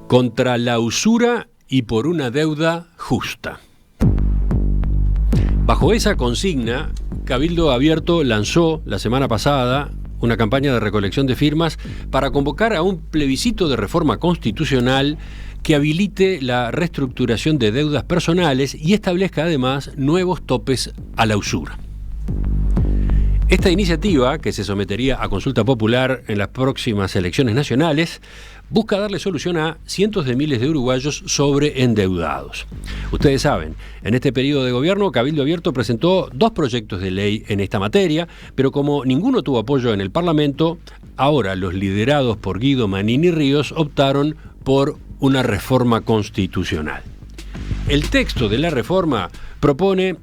Contra la usura y por una deuda justa. Bajo esa consigna, Cabildo Abierto lanzó la semana pasada una campaña de recolección de firmas para convocar a un plebiscito de reforma constitucional que habilite la reestructuración de deudas personales y establezca además nuevos topes a la usura. Esta iniciativa, que se sometería a consulta popular en las próximas elecciones nacionales, busca darle solución a cientos de miles de uruguayos sobreendeudados. Ustedes saben, en este periodo de gobierno, Cabildo Abierto presentó 2 proyectos de ley en esta materia, pero como ninguno tuvo apoyo en el Parlamento, ahora los liderados por Guido Manini Ríos optaron por una reforma constitucional. El texto de la reforma propone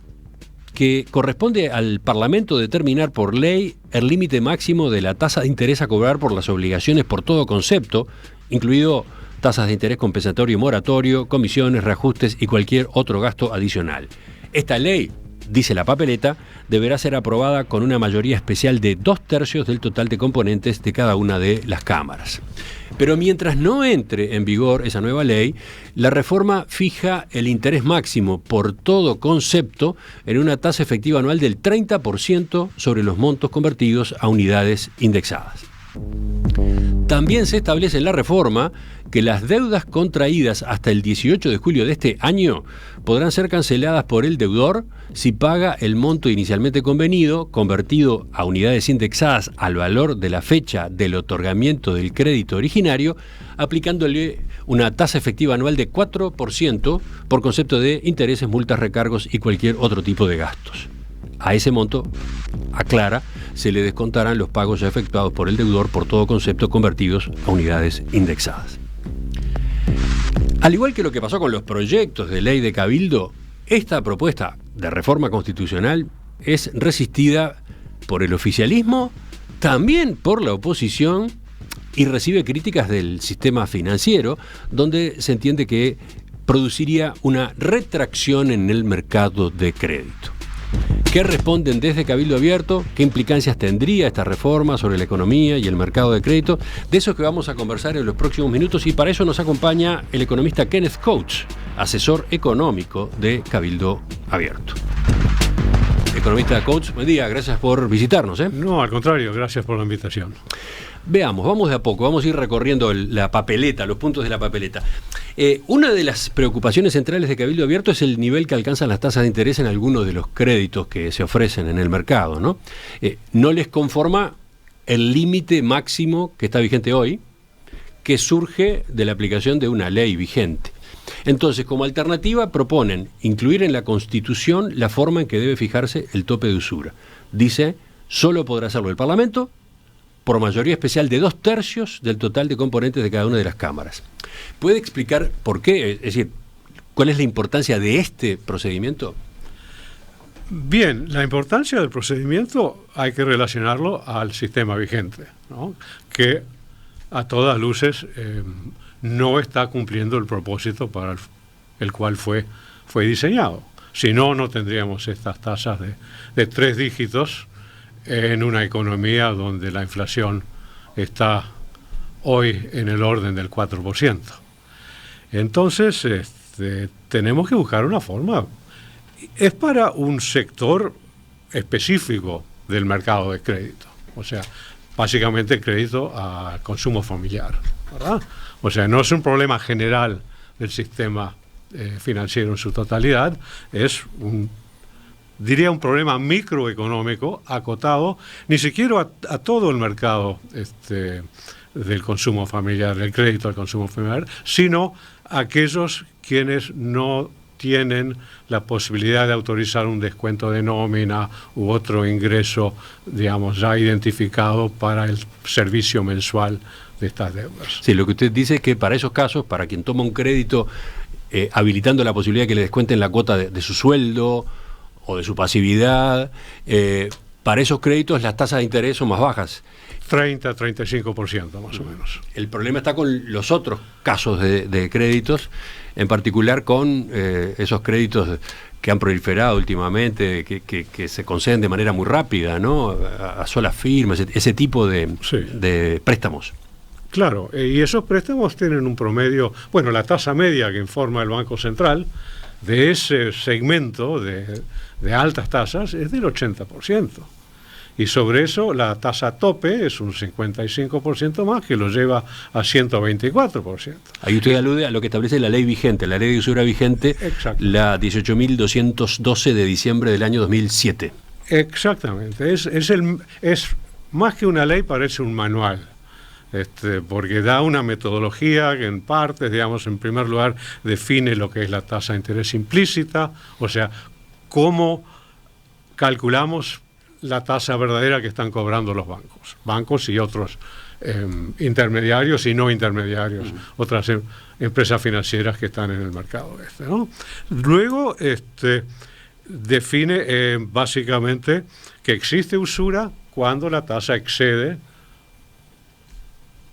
que corresponde al Parlamento determinar por ley el límite máximo de la tasa de interés a cobrar por las obligaciones por todo concepto, incluido tasas de interés compensatorio y moratorio, comisiones, reajustes y cualquier otro gasto adicional. Esta ley, dice la papeleta, deberá ser aprobada con una mayoría especial de 2/3 del total de componentes de cada una de las cámaras. Pero mientras no entre en vigor esa nueva ley, la reforma fija el interés máximo por todo concepto en una tasa efectiva anual del 30% sobre los montos convertidos a unidades indexadas. También se establece en la reforma que las deudas contraídas hasta el 18 de julio de este año podrán ser canceladas por el deudor si paga el monto inicialmente convenido, convertido a unidades indexadas al valor de la fecha del otorgamiento del crédito originario, aplicándole una tasa efectiva anual de 4% por concepto de intereses, multas, recargos y cualquier otro tipo de gastos. A ese monto, aclara, se le descontarán los pagos ya efectuados por el deudor por todo concepto convertidos a unidades indexadas. Al igual que lo que pasó con los proyectos de ley de Cabildo, esta propuesta de reforma constitucional es resistida por el oficialismo, también por la oposición, y recibe críticas del sistema financiero, donde se entiende que produciría una retracción en el mercado de crédito. ¿Qué responden desde Cabildo Abierto? ¿Qué implicancias tendría esta reforma sobre la economía y el mercado de crédito? De eso que vamos a conversar en los próximos minutos, y para eso nos acompaña el economista Kenneth Coach, asesor económico de Cabildo Abierto. Economista Coach, buen día, gracias por visitarnos. No, al contrario, gracias por la invitación. Veamos, vamos de a poco, vamos a ir recorriendo la papeleta, los puntos de la papeleta. Una de las preocupaciones centrales de Cabildo Abierto es el nivel que alcanzan las tasas de interés en algunos de los créditos que se ofrecen en el mercado, ¿no? No les conforma el límite máximo que está vigente hoy, que surge de la aplicación de una ley vigente. Entonces, como alternativa, proponen incluir en la Constitución la forma en que debe fijarse el tope de usura. Dice, solo podrá hacerlo el Parlamento, por mayoría especial de 2/3 del total de componentes de cada una de las cámaras. ¿Puede explicar por qué? Es decir, ¿cuál es la importancia de este procedimiento? Bien, la importancia del procedimiento hay que relacionarlo al sistema vigente, ¿no? Que a todas luces no está cumpliendo el propósito para el cual fue diseñado. Si no, no tendríamos estas tasas de 3 dígitos en una economía donde la inflación está hoy en el orden del 4%. Entonces, tenemos que buscar una forma. Es para un sector específico del mercado de crédito, o sea, básicamente el crédito a consumo familiar, ¿verdad? O sea, no es un problema general del sistema financiero en su totalidad, es diría un problema microeconómico acotado, ni siquiera a todo el mercado del consumo familiar, del crédito al consumo familiar, sino a aquellos quienes no tienen la posibilidad de autorizar un descuento de nómina u otro ingreso, digamos, ya identificado para el servicio mensual de estas deudas. Sí, lo que usted dice es que para esos casos, para quien toma un crédito habilitando la posibilidad de que le descuenten la cuota de su sueldo o de su pasividad, para esos créditos las tasas de interés son más bajas. 30-35% más o menos. El problema está con los otros casos de créditos, en particular con esos créditos que han proliferado últimamente, que se conceden de manera muy rápida, ¿no? A solas firmas, ese tipo de préstamos. Claro, y esos préstamos tienen un promedio, bueno, la tasa media que informa el Banco Central de ese segmento de altas tasas es del 80%. Y sobre eso la tasa tope es un 55% más, que lo lleva a 124%. Ahí usted alude a lo que establece la ley vigente, la ley de usura vigente, Exacto. la 18.212 de diciembre del año 2007. Exactamente, es más que una ley, parece un manual. Porque da una metodología que en parte, digamos, en primer lugar, define lo que es la tasa de interés implícita, o sea, cómo calculamos la tasa verdadera que están cobrando los bancos y otros intermediarios y no intermediarios, otras empresas financieras que están en el mercado ¿no? Luego define básicamente que existe usura cuando la tasa excede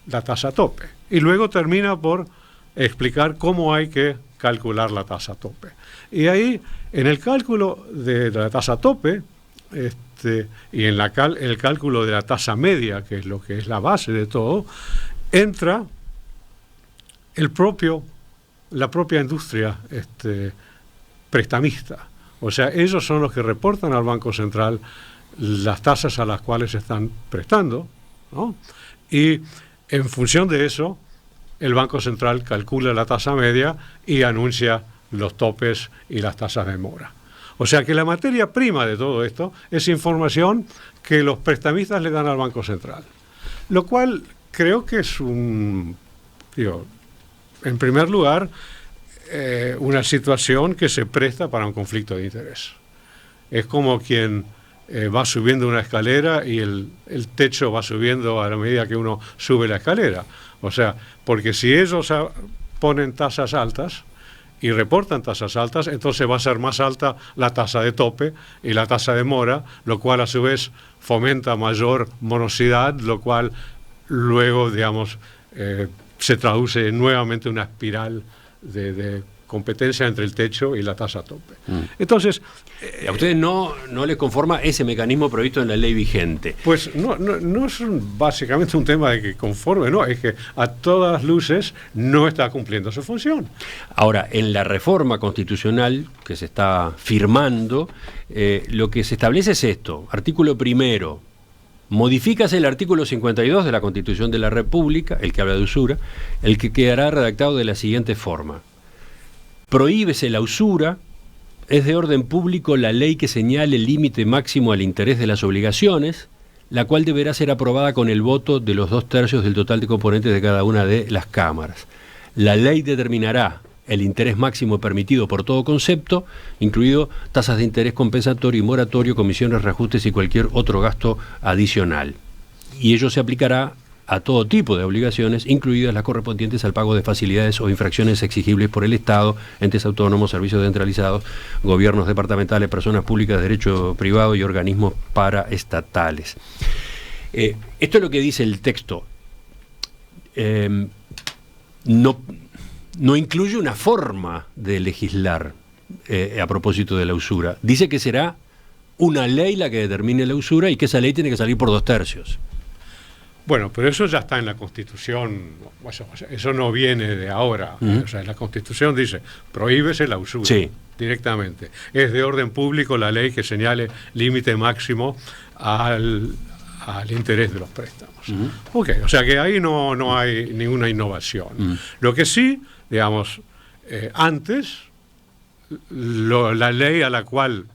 la tasa tope. Y luego termina por explicar cómo hay que calcular la tasa tope. Y ahí, en el cálculo de la tasa tope, y en el cálculo de la tasa media, que es la base de todo, entra la propia industria prestamista. O sea, ellos son los que reportan al Banco Central las tasas a las cuales están prestando, ¿no? Y en función de eso, el Banco Central calcula la tasa media y anuncia los topes y las tasas de mora. O sea que la materia prima de todo esto es información que los prestamistas le dan al Banco Central. Lo cual creo que es en primer lugar, una situación que se presta para un conflicto de interés. Es como quien va subiendo una escalera y el techo va subiendo a la medida que uno sube la escalera. O sea, porque si ellos ponen tasas altas y reportan tasas altas, entonces va a ser más alta la tasa de tope y la tasa de mora, lo cual a su vez fomenta mayor morosidad, lo cual luego, digamos, se traduce nuevamente en una espiral de competencia entre el techo y la tasa tope. Entonces, a ustedes no les conforma ese mecanismo previsto en la ley vigente. Pues no es básicamente un tema de que conforme, no, es que a todas luces no está cumpliendo su función. Ahora, en la reforma constitucional que se está firmando, lo que se establece es esto: artículo primero, modifícase el artículo 52 de la Constitución de la República, el que habla de usura, el que quedará redactado de la siguiente forma: prohíbese la usura, es de orden público la ley que señale el límite máximo al interés de las obligaciones, la cual deberá ser aprobada con el voto de los 2/3 del total de componentes de cada una de las cámaras. La ley determinará el interés máximo permitido por todo concepto, incluido tasas de interés compensatorio y moratorio, comisiones, reajustes y cualquier otro gasto adicional. Y ello se aplicará a todo tipo de obligaciones, incluidas las correspondientes al pago de facilidades o infracciones exigibles por el Estado, entes autónomos, servicios descentralizados, gobiernos departamentales, personas públicas de derecho privado y organismos paraestatales. Esto es lo que dice el texto. No incluye una forma de legislar a propósito de la usura. Dice que será una ley la que determine la usura y que esa ley tiene que salir por 2/3. Bueno, pero eso ya está en la Constitución, eso no viene de ahora. O sea, en la Constitución dice, prohíbese la usura, sí, directamente. Es de orden público la ley que señale límite máximo al interés de los préstamos. Okay, o sea que ahí no hay ninguna innovación. Lo que sí, digamos, antes, la ley a la cual,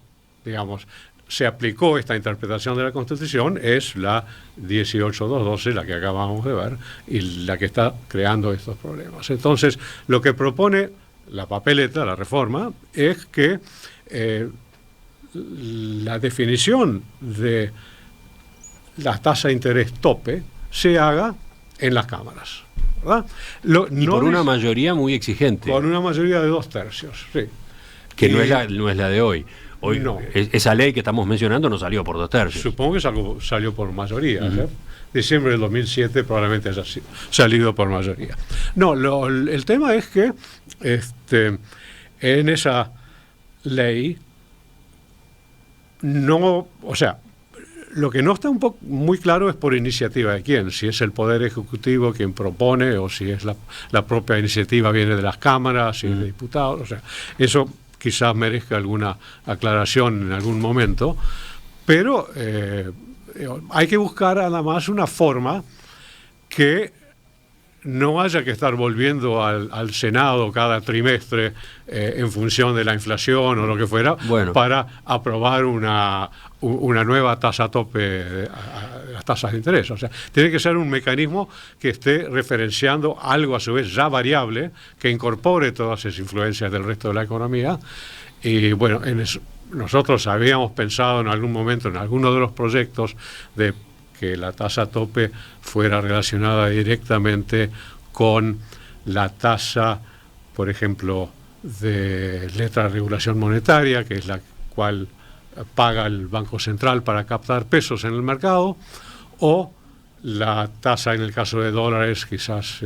digamos, se aplicó esta interpretación de la Constitución es la 18.212, la que acabamos de ver, y la que está creando estos problemas. Entonces, lo que propone la papeleta, la reforma, es que la definición de la tasa de interés tope se haga en las cámaras, ¿verdad? Y por una mayoría muy exigente. Por una mayoría de 2/3, sí. Que no es la de hoy. Hoy no. Esa ley que estamos mencionando no salió por 2/3. Supongo que salió por mayoría. Diciembre del 2007 probablemente haya salido por mayoría. No, el tema es que en esa ley no, o sea, Lo que no está muy claro es por iniciativa de quién, si es el Poder Ejecutivo quien propone o si es la propia iniciativa viene de las cámaras, si es de diputados. O sea, eso quizás merezca alguna aclaración en algún momento, pero hay que buscar además una forma que no haya que estar volviendo al Senado cada trimestre en función de la inflación o lo que fuera, para aprobar una nueva tasa tope a las tasas de interés. O sea, tiene que ser un mecanismo que esté referenciando algo a su vez ya variable, que incorpore todas esas influencias del resto de la economía. Y bueno, nosotros habíamos pensado en algún momento, en alguno de los proyectos, de que la tasa tope fuera relacionada directamente con la tasa, por ejemplo, de letra de regulación monetaria, que es la cual paga el Banco Central para captar pesos en el mercado, o la tasa, en el caso de dólares, quizás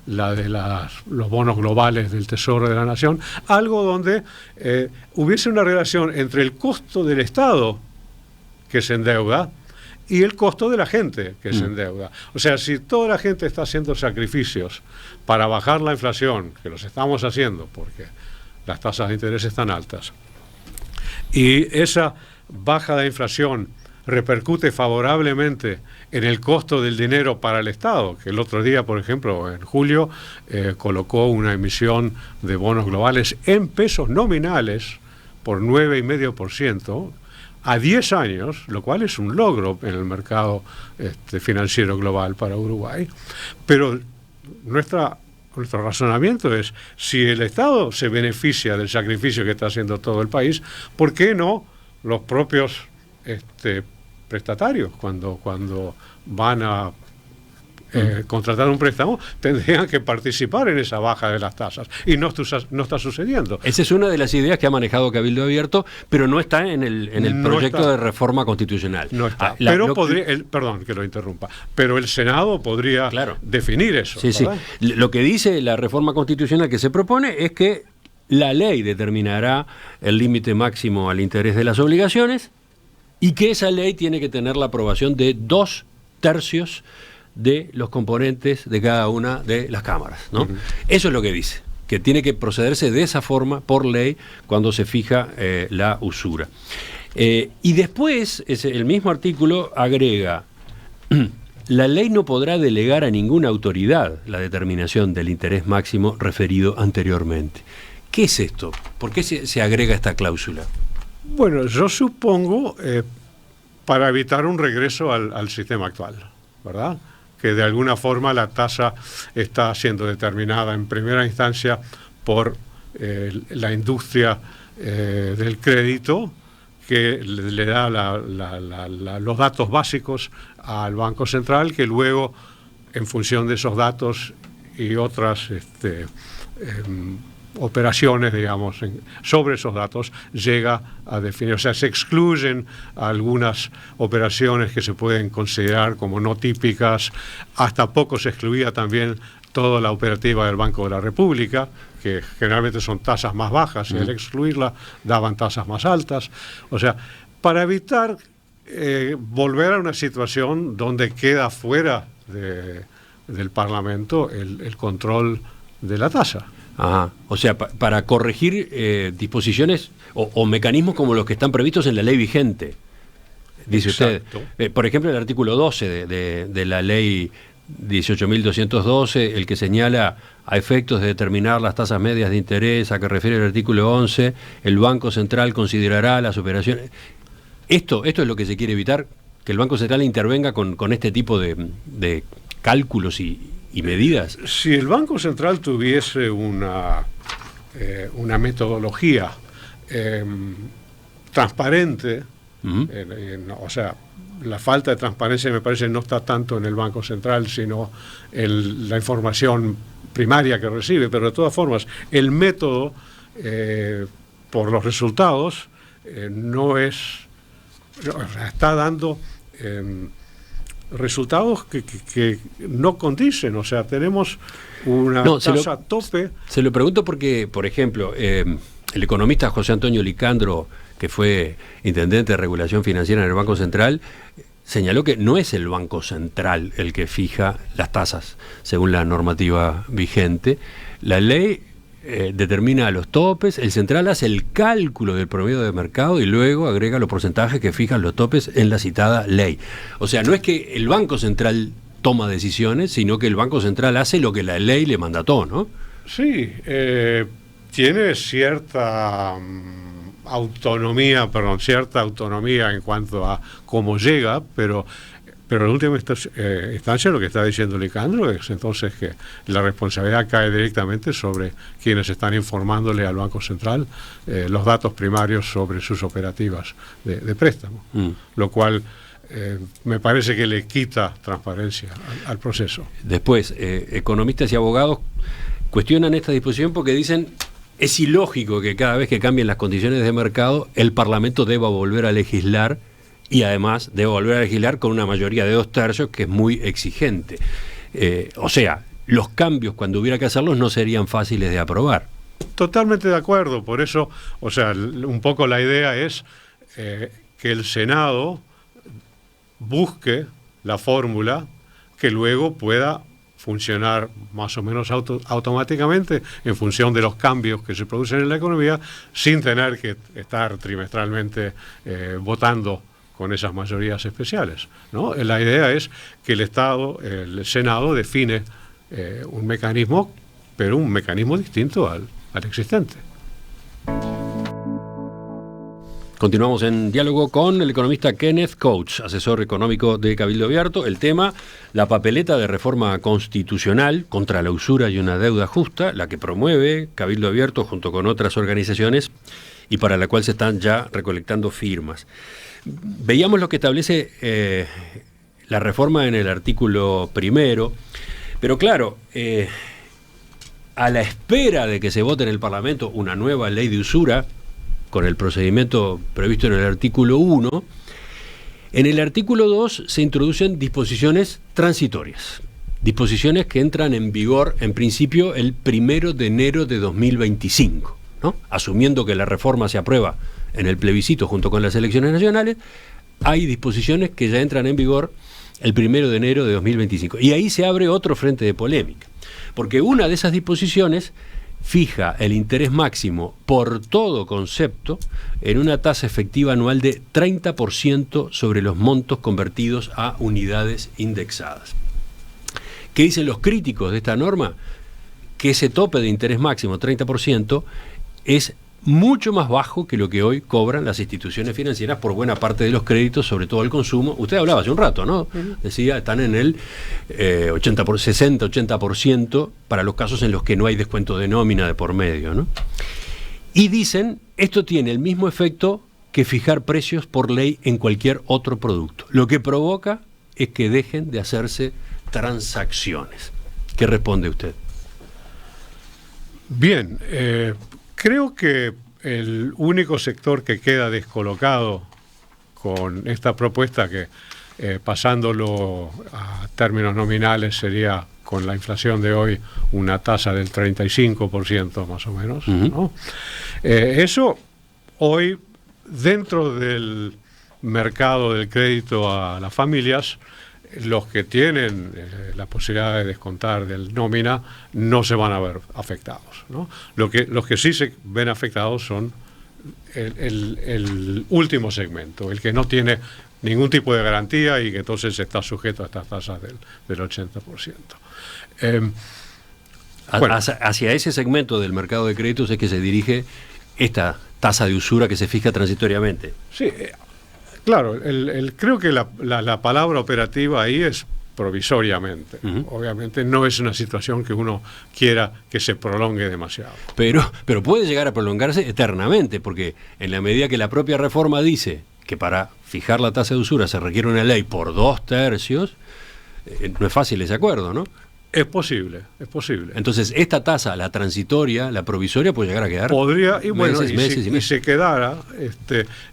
la de los bonos globales del Tesoro de la Nación, algo donde hubiese una relación entre el costo del Estado que se endeuda y el costo de la gente que se endeuda. O sea, si toda la gente está haciendo sacrificios para bajar la inflación, que los estamos haciendo porque las tasas de interés están altas, y esa baja de inflación repercute favorablemente en el costo del dinero para el Estado, que el otro día, por ejemplo, en julio, colocó una emisión de bonos globales en pesos nominales por 9,5%, a 10 años, lo cual es un logro en el mercado financiero global para Uruguay. Pero nuestro razonamiento es, si el Estado se beneficia del sacrificio que está haciendo todo el país, ¿por qué no los propios prestatarios, cuando van a contratar un préstamo, tendrían que participar en esa baja de las tasas? Y no está sucediendo. Esa es una de las ideas que ha manejado Cabildo Abierto, pero no está en el proyecto de reforma constitucional. No está. Perdón que lo interrumpa, pero el Senado podría definir eso. Sí, ¿verdad? Sí. Lo que dice la reforma constitucional que se propone es que la ley determinará el límite máximo al interés de las obligaciones y que esa ley tiene que tener la aprobación de 2/3 de los componentes de cada una de las cámaras, ¿no? Eso es lo que dice, que tiene que procederse de esa forma por ley cuando se fija la usura. Y después, el mismo artículo agrega: la ley no podrá delegar a ninguna autoridad la determinación del interés máximo referido anteriormente. ¿Qué es esto? ¿Por qué se agrega esta cláusula? Bueno, yo supongo para evitar un regreso al sistema actual, ¿verdad? Que de alguna forma la tasa está siendo determinada en primera instancia por la industria del crédito, que le da los datos básicos al Banco Central, que luego, en función de esos datos y otras operaciones, digamos, sobre esos datos, llega a definir. O sea, se excluyen algunas operaciones que se pueden considerar como no típicas. Hasta poco se excluía también toda la operativa del Banco de la República, que generalmente son tasas más bajas, y al excluirla daban tasas más altas. O sea, para evitar volver a una situación donde queda fuera del Parlamento el control de la tasa. Ajá. O sea, para corregir disposiciones o mecanismos como los que están previstos en la ley vigente, dice Exacto. usted. Por ejemplo, el artículo 12 de la ley 18.212, el que señala: a efectos de determinar las tasas medias de interés a que refiere el artículo 11, el Banco Central considerará las operaciones. Esto es lo que se quiere evitar, que el Banco Central intervenga con este tipo de cálculos y medidas. Si el Banco Central tuviese una metodología transparente, o sea, la falta de transparencia, me parece, no está tanto en el Banco Central, sino en la información primaria que recibe, pero de todas formas, el método por los resultados está dando resultados que no condicen. O sea, tenemos una tasa tope. Se lo pregunto porque, por ejemplo, el economista José Antonio Licandro, que fue intendente de regulación financiera en el Banco Central, señaló que no es el Banco Central el que fija las tasas, según la normativa vigente. La ley determina los topes, el central hace el cálculo del promedio de mercado y luego agrega los porcentajes que fijan los topes en la citada ley. O sea, no es que el Banco Central toma decisiones, sino que el Banco Central hace lo que la ley le mandató, ¿no? Sí, tiene cierta autonomía en cuanto a cómo llega, pero en última instancia lo que está diciendo Licandro es entonces que la responsabilidad cae directamente sobre quienes están informándole al Banco Central los datos primarios sobre sus operativas de préstamo, lo cual me parece que le quita transparencia al proceso. Después, economistas y abogados cuestionan esta disposición porque dicen es ilógico que cada vez que cambien las condiciones de mercado el Parlamento deba volver a legislar y además deba volver a legislar con una mayoría de 2/3 que es muy exigente. O sea, los cambios cuando hubiera que hacerlos no serían fáciles de aprobar. Totalmente de acuerdo, por eso, o sea, un poco la idea es que el Senado busque la fórmula que luego pueda funcionar más o menos automáticamente en función de los cambios que se producen en la economía, sin tener que estar trimestralmente votando con esas mayorías especiales, ¿no? La idea es que el Senado define un mecanismo, pero un mecanismo distinto al existente. Continuamos en diálogo con el economista Kenneth Coates, asesor económico de Cabildo Abierto. El tema, la papeleta de reforma constitucional contra la usura y una deuda justa, la que promueve Cabildo Abierto junto con otras organizaciones y para la cual se están ya recolectando firmas. Veíamos lo que establece la reforma en el artículo 1, pero claro, a la espera de que se vote en el Parlamento una nueva ley de usura, con el procedimiento previsto en el artículo 1, en el artículo 2 se introducen disposiciones transitorias, disposiciones que entran en vigor en principio el 1 de enero de 2025, ¿no? Asumiendo que la reforma se aprueba en el plebiscito junto con las elecciones nacionales, hay disposiciones que ya entran en vigor el 1 de enero de 2025. Y ahí se abre otro frente de polémica, porque una de esas disposiciones fija el interés máximo por todo concepto en una tasa efectiva anual de 30% sobre los montos convertidos a unidades indexadas. ¿Qué dicen los críticos de esta norma? Que ese tope de interés máximo, 30%, es mucho más bajo que lo que hoy cobran las instituciones financieras por buena parte de los créditos, sobre todo el consumo. Usted hablaba hace un rato, ¿no? Decía, están en el 60-80% para los casos en los que no hay descuento de nómina de por medio, ¿no? Y dicen, esto tiene el mismo efecto que fijar precios por ley en cualquier otro producto. Lo que provoca es que dejen de hacerse transacciones. ¿Qué responde usted? Bien, creo que el único sector que queda descolocado con esta propuesta, que pasándolo a términos nominales sería con la inflación de hoy una tasa del 35% más o menos, ¿no? Eso hoy dentro del mercado del crédito a las familias, los que tienen la posibilidad de descontar del nómina no se van a ver afectados, ¿no? Los que sí se ven afectados son el último segmento, el que no tiene ningún tipo de garantía y que entonces está sujeto a estas tasas del 80%. Bueno. Hacia ese segmento del mercado de créditos es que se dirige esta tasa de usura que se fija transitoriamente. Sí, claro, creo que la palabra operativa ahí es provisoriamente. Obviamente no es una situación que uno quiera que se prolongue demasiado. Pero puede llegar a prolongarse eternamente, porque en la medida que la propia reforma dice que para fijar la tasa de usura se requiere una ley por 2/3, no es fácil ese acuerdo, ¿no? Es posible, es posible. Entonces, esta tasa, la transitoria, la provisoria, puede llegar a quedar. Podría, y bueno, meses, y se quedara,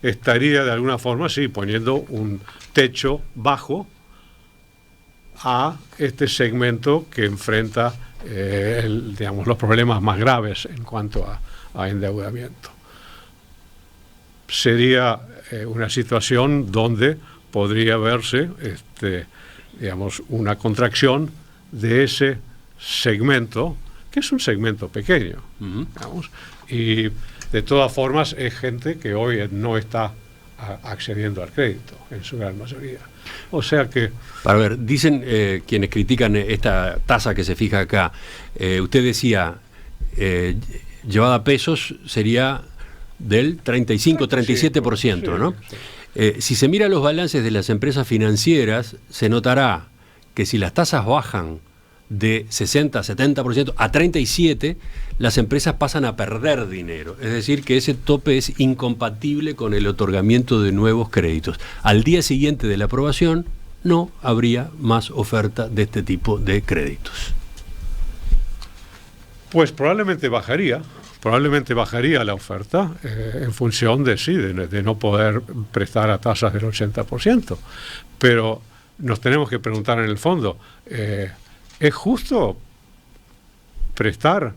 estaría de alguna forma, sí, poniendo un techo bajo a este segmento que enfrenta, digamos, los problemas más graves en cuanto a endeudamiento. sería una situación donde podría verse, digamos, una contracción de ese segmento, que es un segmento pequeño, digamos, y de todas formas es gente que hoy no está accediendo al crédito, en su gran mayoría. O sea que... Para ver, dicen quienes critican esta tasa que se fija acá, usted decía, llevada a pesos sería del 35-37%, ¿no? Sí. Si se mira los balances de las empresas financieras, se notará que si las tasas bajan de 60-70% a 37%, las empresas pasan a perder dinero. Es decir, que ese tope es incompatible con el otorgamiento de nuevos créditos. Al día siguiente de la aprobación, no habría más oferta de este tipo de créditos. Pues probablemente bajaría la oferta en función de no poder prestar a tasas del 80%. Pero nos tenemos que preguntar en el fondo, ¿es justo prestar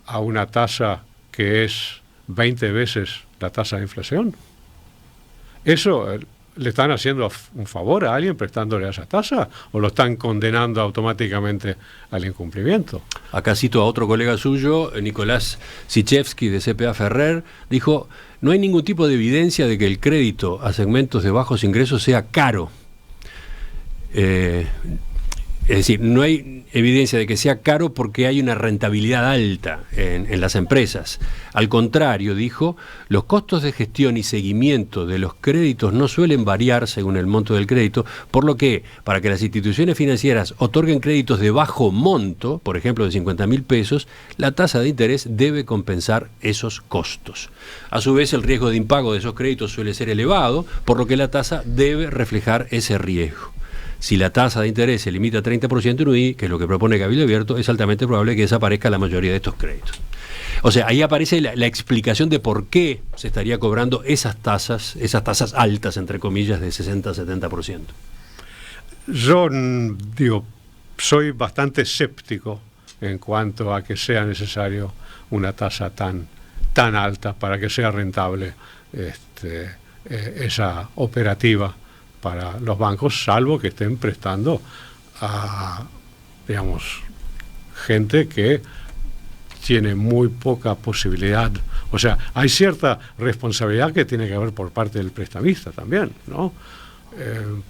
a una tasa que es 20 veces la tasa de inflación? ¿Eso le están haciendo un favor a alguien prestándole a esa tasa o lo están condenando automáticamente al incumplimiento? Acá cito a otro colega suyo, Nicolás Sichevsky de CPA Ferrer, dijo: no hay ningún tipo de evidencia de que el crédito a segmentos de bajos ingresos sea caro. Es decir, no hay evidencia de que sea caro porque hay una rentabilidad alta en las empresas. Al contrario, dijo, los costos de gestión y seguimiento de los créditos no suelen variar según el monto del crédito, por lo que, para que las instituciones financieras otorguen créditos de bajo monto, por ejemplo de 50.000 pesos, la tasa de interés debe compensar esos costos. A su vez, el riesgo de impago de esos créditos suele ser elevado, por lo que la tasa debe reflejar ese riesgo. Si la tasa de interés se limita a 30% en UI, que es lo que propone Cabildo Abierto, es altamente probable que desaparezca la mayoría de estos créditos. O sea, ahí aparece la explicación de por qué se estaría cobrando esas tasas altas, entre comillas, de 60-70%. Yo digo, soy bastante escéptico en cuanto a que sea necesario una tasa tan alta para que sea rentable esa operativa para los bancos, salvo que estén prestando a, digamos, gente que tiene muy poca posibilidad. O sea, hay cierta responsabilidad que tiene que haber por parte del prestamista también, ¿no?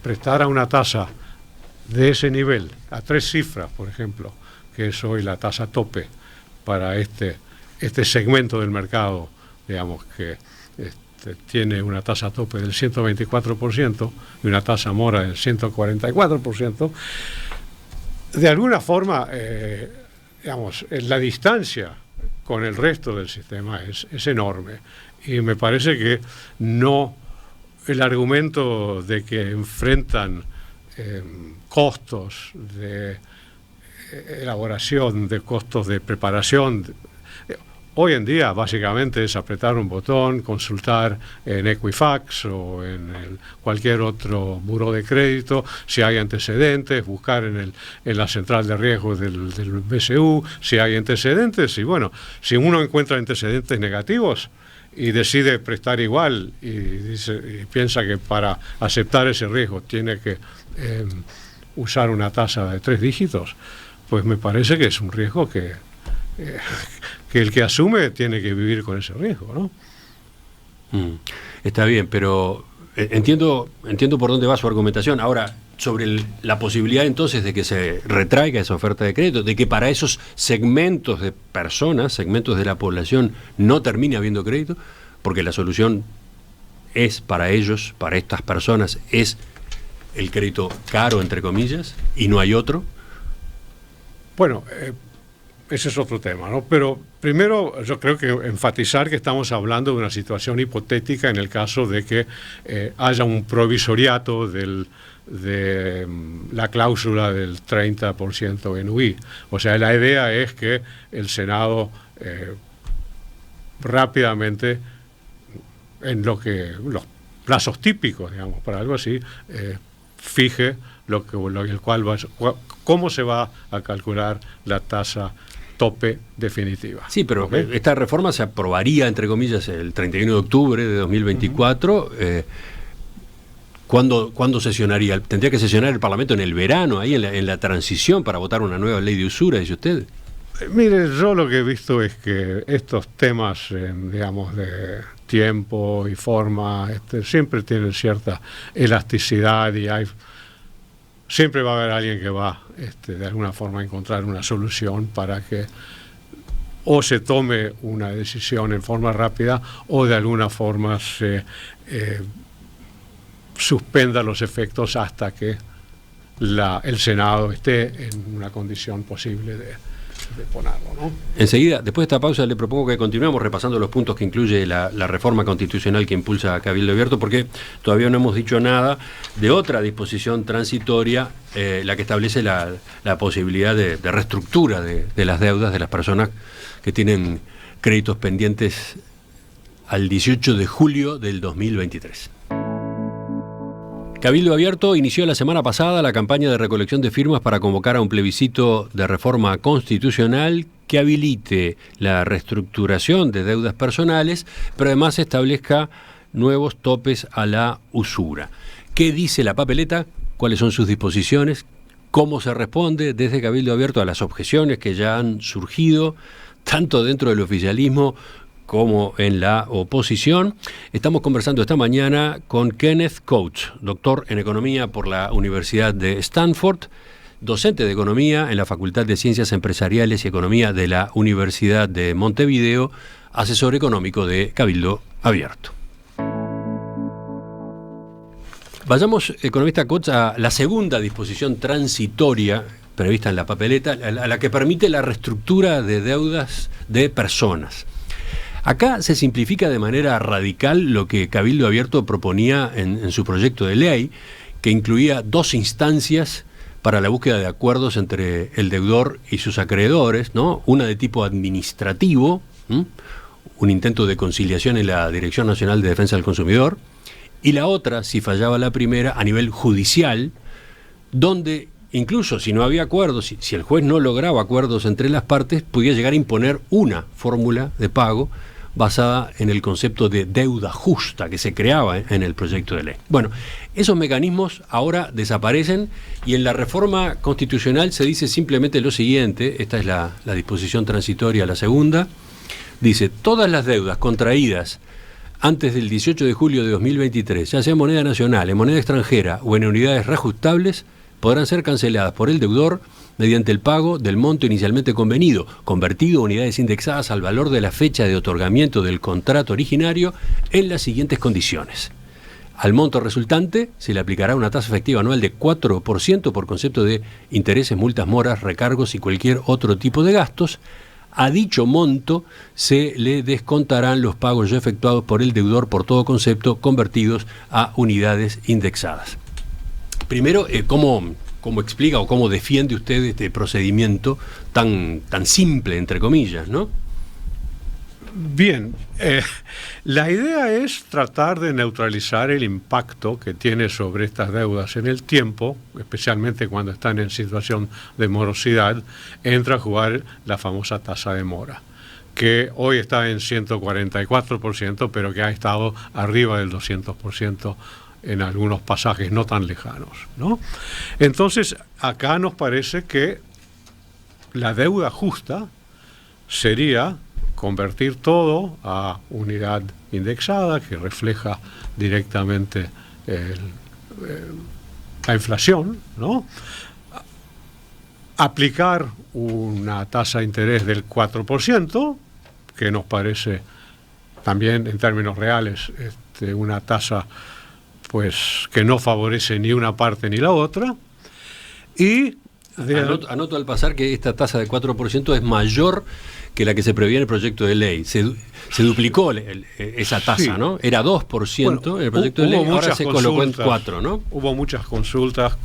Prestar a una tasa de ese nivel, a 3 cifras, por ejemplo, que es hoy la tasa tope para este segmento del mercado, digamos, que tiene una tasa tope del 124% y una tasa mora del 144%, de alguna forma, digamos, la distancia con el resto del sistema es enorme. Y me parece que no el argumento de que enfrentan costos de elaboración, de costos de preparación. Hoy en día básicamente es apretar un botón, consultar en Equifax o en cualquier otro buró de crédito si hay antecedentes, buscar en la central de riesgos del BCU si hay antecedentes, y bueno, si uno encuentra antecedentes negativos y decide prestar igual y piensa que para aceptar ese riesgo tiene que usar una tasa de 3 dígitos, pues me parece que es un riesgo que el que asume tiene que vivir con ese riesgo, ¿no? Está bien, pero entiendo por dónde va su argumentación. Ahora, sobre la posibilidad entonces de que se retraiga esa oferta de crédito, de que para esos segmentos de personas, segmentos de la población, no termine habiendo crédito, porque la solución es para ellos, para estas personas, es el crédito caro, entre comillas, y no hay otro. Bueno, ese es otro tema, ¿no? Pero primero yo creo que enfatizar que estamos hablando de una situación hipotética en el caso de que haya un provisoriato de la cláusula del 30% en UI. O sea, la idea es que el Senado rápidamente, en los plazos típicos, digamos, para algo así, fije cómo se va a calcular la tasa tope definitiva. Sí, pero esta reforma se aprobaría, entre comillas, el 31 de octubre de 2024. ¿Cuándo sesionaría? ¿Tendría que sesionar el Parlamento en el verano, ahí en la transición, para votar una nueva ley de usura, dice usted? Mire, yo lo que he visto es que estos temas, digamos, de tiempo y forma, siempre tienen cierta elasticidad y siempre va a haber alguien que va, de alguna forma, a encontrar una solución para que o se tome una decisión en forma rápida o de alguna forma se suspenda los efectos hasta que el Senado esté en una condición posible de ponerlo, ¿no? Enseguida, después de esta pausa, le propongo que continuemos repasando los puntos que incluye la reforma constitucional que impulsa Cabildo Abierto, porque todavía no hemos dicho nada de otra disposición transitoria, la que establece la posibilidad de reestructura de las deudas de las personas que tienen créditos pendientes al 18 de julio del 2023. Cabildo Abierto inició la semana pasada la campaña de recolección de firmas para convocar a un plebiscito de reforma constitucional que habilite la reestructuración de deudas personales, pero además establezca nuevos topes a la usura. ¿Qué dice la papeleta? ¿Cuáles son sus disposiciones? ¿Cómo se responde desde Cabildo Abierto a las objeciones que ya han surgido, tanto dentro del oficialismo como en la oposición? Estamos conversando esta mañana con Kenneth Coates, doctor en Economía por la Universidad de Stanford, docente de Economía en la Facultad de Ciencias Empresariales y Economía de la Universidad de Montevideo, asesor económico de Cabildo Abierto. Vayamos, economista Coates, a la segunda disposición transitoria prevista en la papeleta, a la que permite la reestructura de deudas de personas. Acá se simplifica de manera radical lo que Cabildo Abierto proponía en su proyecto de ley, que incluía 2 instancias para la búsqueda de acuerdos entre el deudor y sus acreedores, ¿no? Una de tipo administrativo, un intento de conciliación en la Dirección Nacional de Defensa del Consumidor, y la otra, si fallaba la primera, a nivel judicial, donde incluso si no había acuerdos, si el juez no lograba acuerdos entre las partes, podía llegar a imponer una fórmula de pago basada en el concepto de deuda justa que se creaba en el proyecto de ley. Bueno, esos mecanismos ahora desaparecen y en la reforma constitucional se dice simplemente lo siguiente, esta es la disposición transitoria, la segunda, dice: todas las deudas contraídas antes del 18 de julio de 2023, ya sea en moneda nacional, en moneda extranjera o en unidades reajustables, podrán ser canceladas por el deudor mediante el pago del monto inicialmente convenido, convertido a unidades indexadas al valor de la fecha de otorgamiento del contrato originario en las siguientes condiciones. Al monto resultante se le aplicará una tasa efectiva anual de 4% por concepto de intereses, multas, moras, recargos y cualquier otro tipo de gastos. A dicho monto se le descontarán los pagos ya efectuados por el deudor por todo concepto convertidos a unidades indexadas. Primero, ¿cómo explica o cómo defiende usted este procedimiento tan simple, entre comillas, ¿no? Bien, la idea es tratar de neutralizar el impacto que tiene sobre estas deudas en el tiempo, especialmente cuando están en situación de morosidad. Entra a jugar la famosa tasa de mora, que hoy está en 144%, pero que ha estado arriba del 200% en algunos pasajes no tan lejanos, ¿no? Entonces, acá nos parece que la deuda justa sería convertir todo a unidad indexada que refleja directamente la inflación, ¿no? Aplicar una tasa de interés del 4%, que nos parece también en términos reales una tasa pues que no favorece ni una parte ni la otra. Y anoto al pasar que esta tasa de 4% es mayor que la que se preveía en el proyecto de ley. Se duplicó esa tasa, sí, ¿no? Era 2% en el proyecto de ley, ahora se colocó en 4%, ¿no? Hubo muchas consultas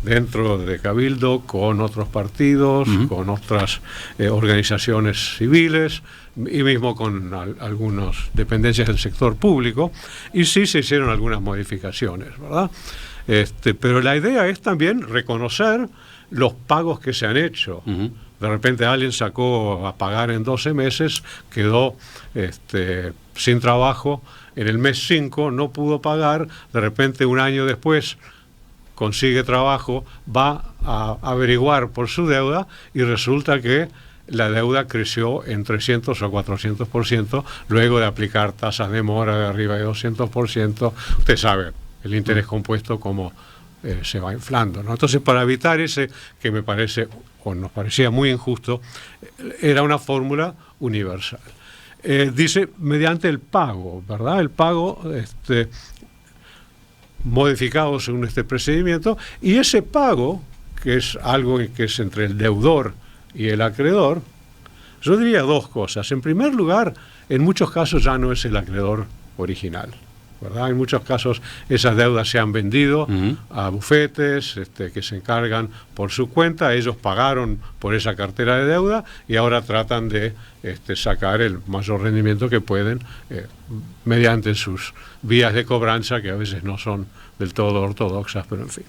dentro de Cabildo, con otros partidos, con otras organizaciones civiles y mismo con algunas dependencias del sector público, y sí se hicieron algunas modificaciones, ¿verdad? Pero la idea es también reconocer los pagos que se han hecho, de repente alguien sacó a pagar en 12 meses, quedó sin trabajo, en el mes 5 no pudo pagar, de repente un año después consigue trabajo, va a averiguar por su deuda y resulta que la deuda creció en 300 o 400%, luego de aplicar tasas de mora de arriba de 200%. Usted sabe, el interés compuesto como se va inflando, ¿no? Entonces, para evitar ese, que me parece, o nos parecía muy injusto, era una fórmula universal. Dice, mediante el pago, ¿verdad? El pago modificado según este procedimiento, y ese pago, que es algo que es entre el deudor y el acreedor, yo diría dos cosas. En primer lugar, en muchos casos ya no es el acreedor original, ¿verdad? En muchos casos esas deudas se han vendido a bufetes que se encargan por su cuenta, ellos pagaron por esa cartera de deuda y ahora tratan de sacar el mayor rendimiento que pueden mediante sus vías de cobranza, que a veces no son del todo ortodoxas, pero en fin.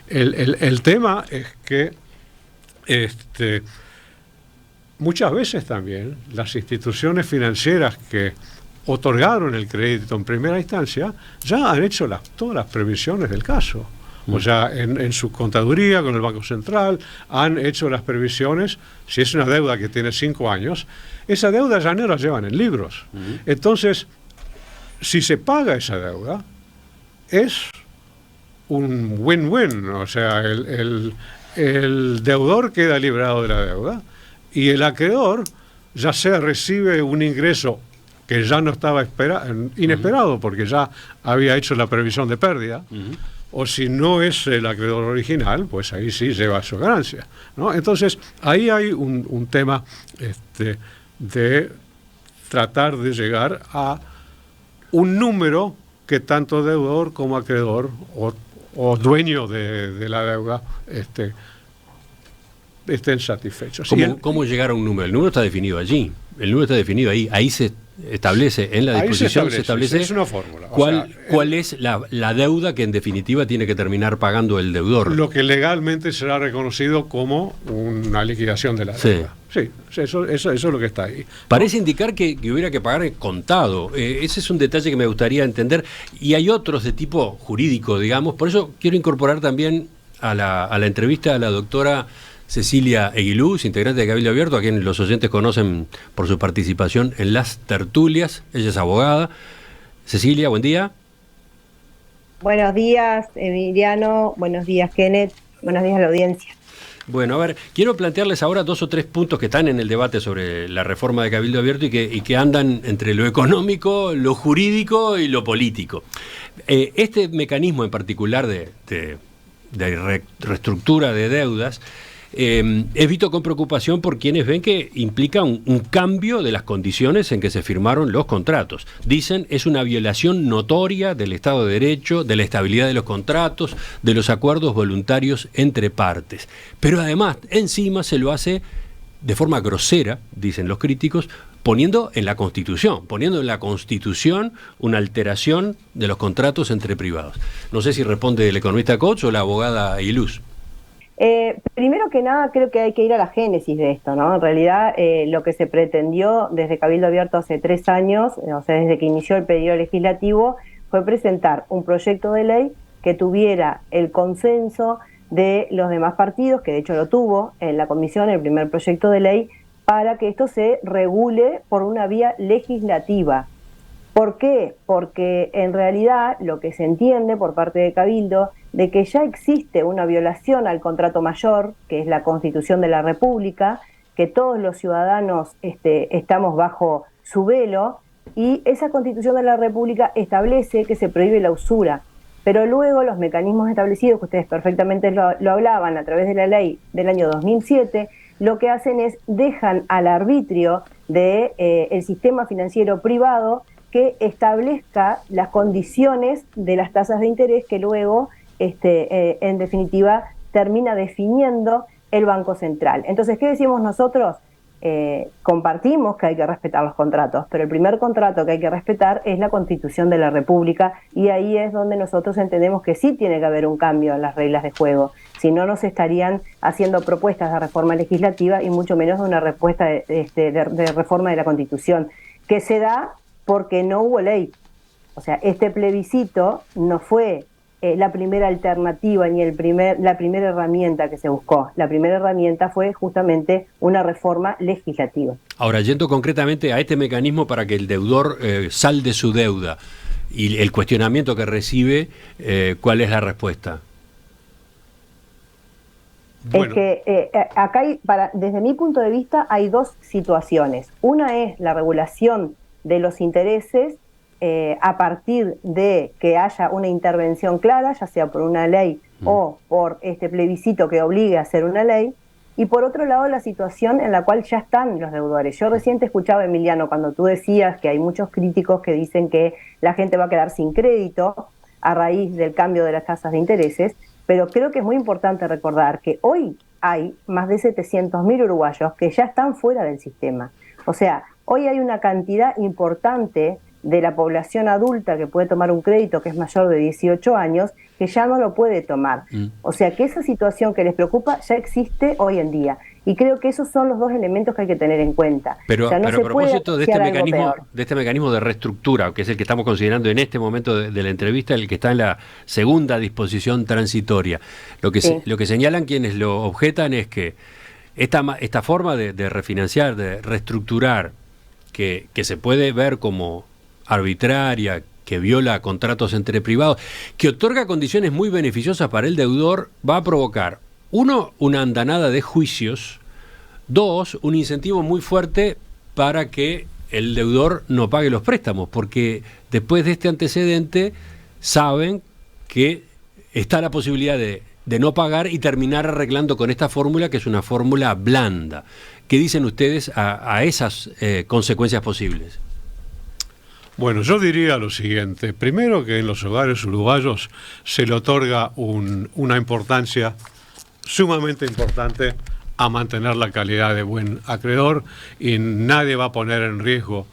El tema es que muchas veces también las instituciones financieras que otorgaron el crédito en primera instancia ya han hecho todas las previsiones del caso. O sea, en su contaduría con el Banco Central han hecho las previsiones. Si es una deuda que tiene 5 años, esa deuda ya no la llevan en libros. Entonces, si se paga esa deuda, es un win-win. O sea, el deudor queda librado de la deuda y el acreedor ya sea recibe un ingreso que ya no estaba inesperado porque ya había hecho la previsión de pérdida, o si no es el acreedor original, pues ahí sí lleva su ganancia, ¿no? Entonces, ahí hay un tema de tratar de llegar a un número que tanto deudor como acreedor o dueño de la deuda estén satisfechos. ¿Cómo llegar a un número? El número está definido allí, el número está definido ahí se establece, en la disposición se establece es una fórmula. ¿Cuál es la deuda que en definitiva tiene que terminar pagando el deudor? Lo que legalmente será reconocido como una liquidación de la deuda. Sí, eso es lo que está ahí. Parece indicar que hubiera que pagar en contado. Ese es un detalle que me gustaría entender. Y hay otros de tipo jurídico, digamos. Por eso quiero incorporar también a la entrevista a la doctora Cecilia Eguiluz, integrante de Cabildo Abierto, a quien los oyentes conocen por su participación en las tertulias. Ella es abogada. Cecilia, buen día. Buenos días, Emiliano. Buenos días, Kenneth. Buenos días a la audiencia. Bueno, a ver, quiero plantearles ahora 2 o 3 puntos que están en el debate sobre la reforma de Cabildo Abierto y que andan entre lo económico, lo jurídico y lo político. Este mecanismo en particular de reestructura de deudas es visto con preocupación por quienes ven que implica un cambio de las condiciones en que se firmaron los contratos. Dicen, es una violación notoria del Estado de Derecho, de la estabilidad de los contratos, de los acuerdos voluntarios entre partes. Pero además, encima se lo hace de forma grosera, dicen los críticos, poniendo en la Constitución una alteración de los contratos entre privados. No sé si responde el economista Koch o la abogada Eguiluz. Primero que nada, creo que hay que ir a la génesis de esto, ¿no? En realidad, lo que se pretendió desde Cabildo Abierto hace 3 años, o sea, desde que inició el periodo legislativo, fue presentar un proyecto de ley que tuviera el consenso de los demás partidos, que de hecho lo tuvo en la comisión, el primer proyecto de ley, para que esto se regule por una vía legislativa. ¿Por qué? Porque en realidad lo que se entiende por parte de Cabildo de que ya existe una violación al contrato mayor, que es la Constitución de la República, que todos los ciudadanos estamos bajo su velo, y esa Constitución de la República establece que se prohíbe la usura. Pero luego los mecanismos establecidos, que ustedes perfectamente lo hablaban a través de la ley del año 2007, lo que hacen es dejan al arbitrio del sistema financiero privado que establezca las condiciones de las tasas de interés que luego, en definitiva, termina definiendo el Banco Central. Entonces, ¿qué decimos nosotros? compartimos que hay que respetar los contratos, pero el primer contrato que hay que respetar es la Constitución de la República, y ahí es donde nosotros entendemos que sí tiene que haber un cambio en las reglas de juego. Si no, nos estarían haciendo propuestas de reforma legislativa y mucho menos de una respuesta de reforma de la Constitución, que se da porque no hubo ley. O sea, este plebiscito no fue la primera alternativa ni la primera herramienta que se buscó. La primera herramienta fue justamente una reforma legislativa. Ahora, yendo concretamente a este mecanismo para que el deudor salde su deuda y el cuestionamiento que recibe, ¿cuál es la respuesta? Bueno. Es que acá desde mi punto de vista hay dos situaciones. Una es la regulación de los intereses a partir de que haya una intervención clara, ya sea por una ley o por este plebiscito que obligue a hacer una ley, y por otro lado la situación en la cual ya están los deudores. Yo recién te escuchaba, Emiliano, cuando tú decías que hay muchos críticos que dicen que la gente va a quedar sin crédito a raíz del cambio de las tasas de intereses, pero creo que es muy importante recordar que hoy hay más de 700.000 uruguayos que ya están fuera del sistema. O sea, hoy hay una cantidad importante de la población adulta que puede tomar un crédito que es mayor de 18 años, que ya no lo puede tomar. O sea que esa situación que les preocupa ya existe hoy en día. Y creo que esos son los dos elementos que hay que tener en cuenta. Pero, o sea, no pero a propósito de este mecanismo de reestructura, que es el que estamos considerando en este momento de la entrevista, el que está en la segunda disposición transitoria, lo que señalan quienes lo objetan es que esta forma de refinanciar, de reestructurar, que se puede ver como arbitraria, que viola contratos entre privados, que otorga condiciones muy beneficiosas para el deudor, va a provocar, uno, una andanada de juicios, dos, un incentivo muy fuerte para que el deudor no pague los préstamos, porque después de este antecedente saben que está la posibilidad de no pagar y terminar arreglando con esta fórmula, que es una fórmula blanda. ¿Qué dicen ustedes a esas consecuencias posibles? Bueno, yo diría lo siguiente. Primero, que en los hogares uruguayos se le otorga una importancia sumamente importante a mantener la calidad de buen acreedor, y nadie va a poner en riesgo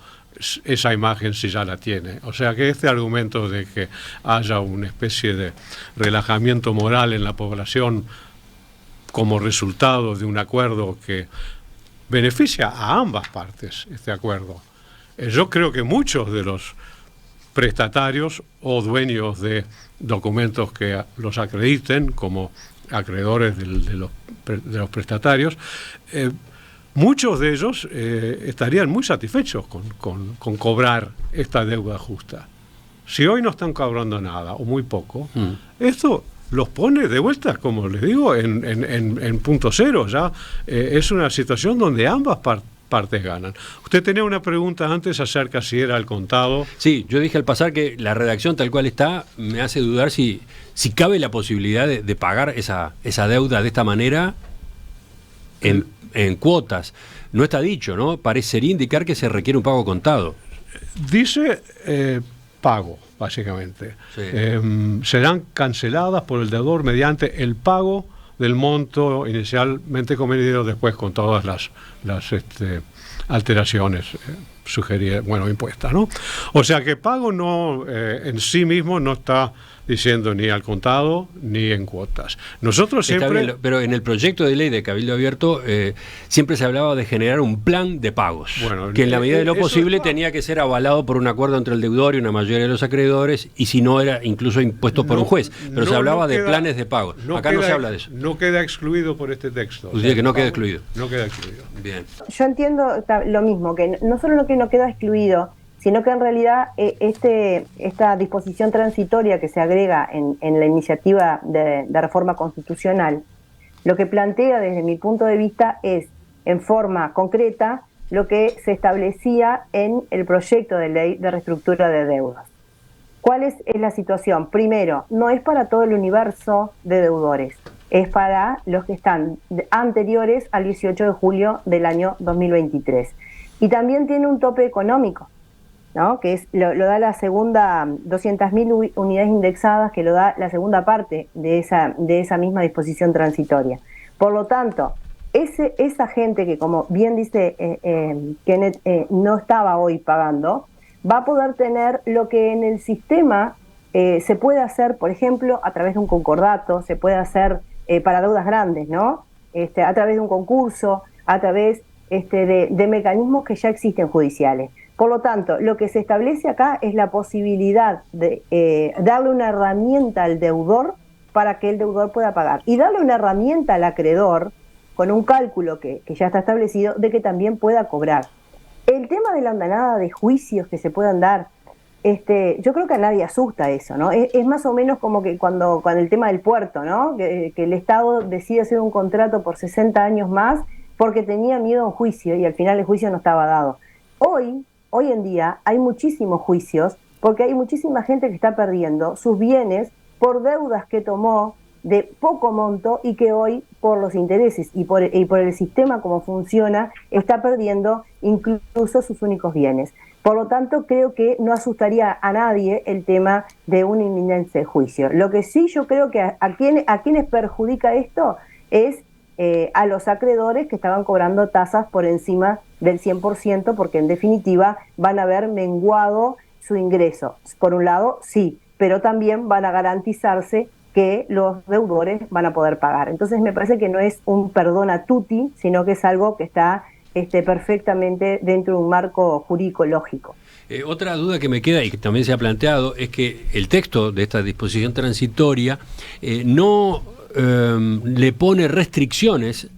esa imagen si ya la tiene. O sea que este argumento de que haya una especie de relajamiento moral en la población como resultado de un acuerdo que beneficia a ambas partes, este acuerdo. Yo creo que muchos de los prestatarios o dueños de documentos que los acrediten como acreedores de los prestatarios, muchos de ellos estarían muy satisfechos con cobrar esta deuda justa. Si hoy no están cobrando nada o muy poco, esto los pone de vuelta, como les digo, en punto cero. Ya es una situación donde ambas partes ganan. Usted tenía una pregunta antes acerca si era al contado. Sí, yo dije al pasar que la redacción tal cual está me hace dudar si cabe la posibilidad de pagar esa deuda de esta manera en cuotas. No está dicho, ¿no? Parecería indicar que se requiere un pago contado. Dice pago, básicamente. Sí. Serán canceladas por el deudor mediante el pago del monto inicialmente convenido, después con todas las alteraciones sugeridas, impuestas, ¿no? O sea que pago no en sí mismo no está diciendo ni al contado ni en cuotas. Nosotros siempre... Bien, pero en el proyecto de ley de Cabildo Abierto siempre se hablaba de generar un plan de pagos, que en la medida de lo posible tenía que ser avalado por un acuerdo entre el deudor y una mayoría de los acreedores, y si no era incluso impuesto por un juez, pero se hablaba de planes de pagos. Acá no se habla de eso. No queda excluido por este texto. Usted dice que no queda excluido. No queda excluido. Bien. Yo entiendo lo mismo, que no solo que no queda excluido, sino que en realidad esta disposición transitoria que se agrega en la iniciativa de reforma constitucional, lo que plantea desde mi punto de vista es, en forma concreta, lo que se establecía en el proyecto de ley de reestructura de deudas. ¿Cuál es la situación? Primero, no es para todo el universo de deudores, es para los que están anteriores al 18 de julio del año 2023. Y también tiene un tope económico, ¿no? Que lo da la segunda, 200.000 unidades indexadas, que lo da la segunda parte de esa misma disposición transitoria. Por lo tanto, esa gente que, como bien dice Kenneth, no estaba hoy pagando, va a poder tener lo que en el sistema se puede hacer, por ejemplo, a través de un concordato, se puede hacer para deudas grandes, ¿no? A través de un concurso, a través de mecanismos que ya existen judiciales. Por lo tanto, lo que se establece acá es la posibilidad de darle una herramienta al deudor para que el deudor pueda pagar, y darle una herramienta al acreedor con un cálculo que ya está establecido de que también pueda cobrar. El tema de la andanada de juicios que se puedan dar, yo creo que a nadie asusta eso, ¿no? Es más o menos como que con el tema del puerto, ¿no? Que el Estado decide hacer un contrato por 60 años más porque tenía miedo a un juicio y al final el juicio no estaba dado. Hoy en día hay muchísimos juicios porque hay muchísima gente que está perdiendo sus bienes por deudas que tomó de poco monto y que hoy, por los intereses y por el sistema como funciona, está perdiendo incluso sus únicos bienes. Por lo tanto, creo que no asustaría a nadie el tema de un inminente juicio. Lo que sí yo creo que a quienes perjudica esto es a los acreedores que estaban cobrando tasas por encima del 100%, porque en definitiva van a ver menguado su ingreso. Por un lado, sí, pero también van a garantizarse que los deudores van a poder pagar. Entonces me parece que no es un perdón a tutti, sino que es algo que está perfectamente dentro de un marco jurídico lógico. Otra duda que me queda y que también se ha planteado es que el texto de esta disposición transitoria no le pone restricciones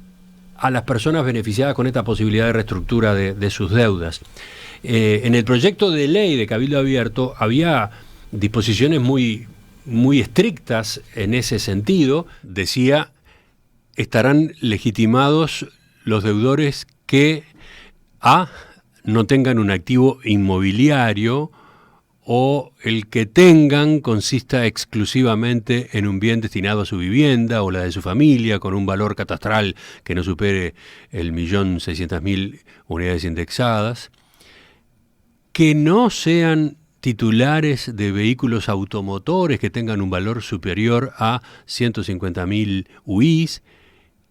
a las personas beneficiadas con esta posibilidad de reestructura de sus deudas. En el proyecto de ley de Cabildo Abierto había disposiciones muy estrictas en ese sentido. Decía, estarán legitimados los deudores que no tengan un activo inmobiliario o el que tengan consista exclusivamente en un bien destinado a su vivienda o la de su familia con un valor catastral que no supere el 1.600.000 unidades indexadas, que no sean titulares de vehículos automotores que tengan un valor superior a 150.000 UIs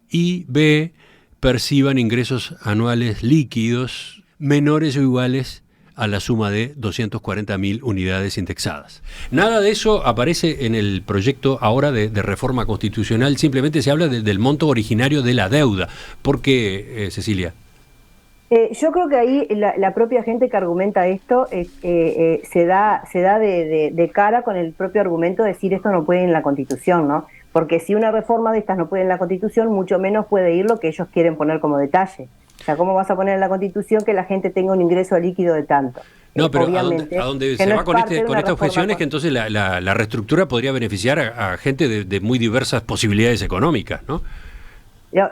y B, perciban ingresos anuales líquidos menores o iguales a la suma de 240.000 unidades indexadas. Nada de eso aparece en el proyecto ahora de reforma constitucional, simplemente se habla del monto originario de la deuda. ¿Por qué, Cecilia? Yo creo que ahí la propia gente que argumenta esto se da de cara con el propio argumento de decir esto no puede ir en la Constitución, ¿no? Porque si una reforma de estas no puede ir en la Constitución, mucho menos puede ir lo que ellos quieren poner como detalle. O sea, ¿cómo vas a poner en la Constitución que la gente tenga un ingreso líquido de tanto? No, pero a dónde se va con esta objeción es que entonces la reestructura podría beneficiar a gente de muy diversas posibilidades económicas, ¿no?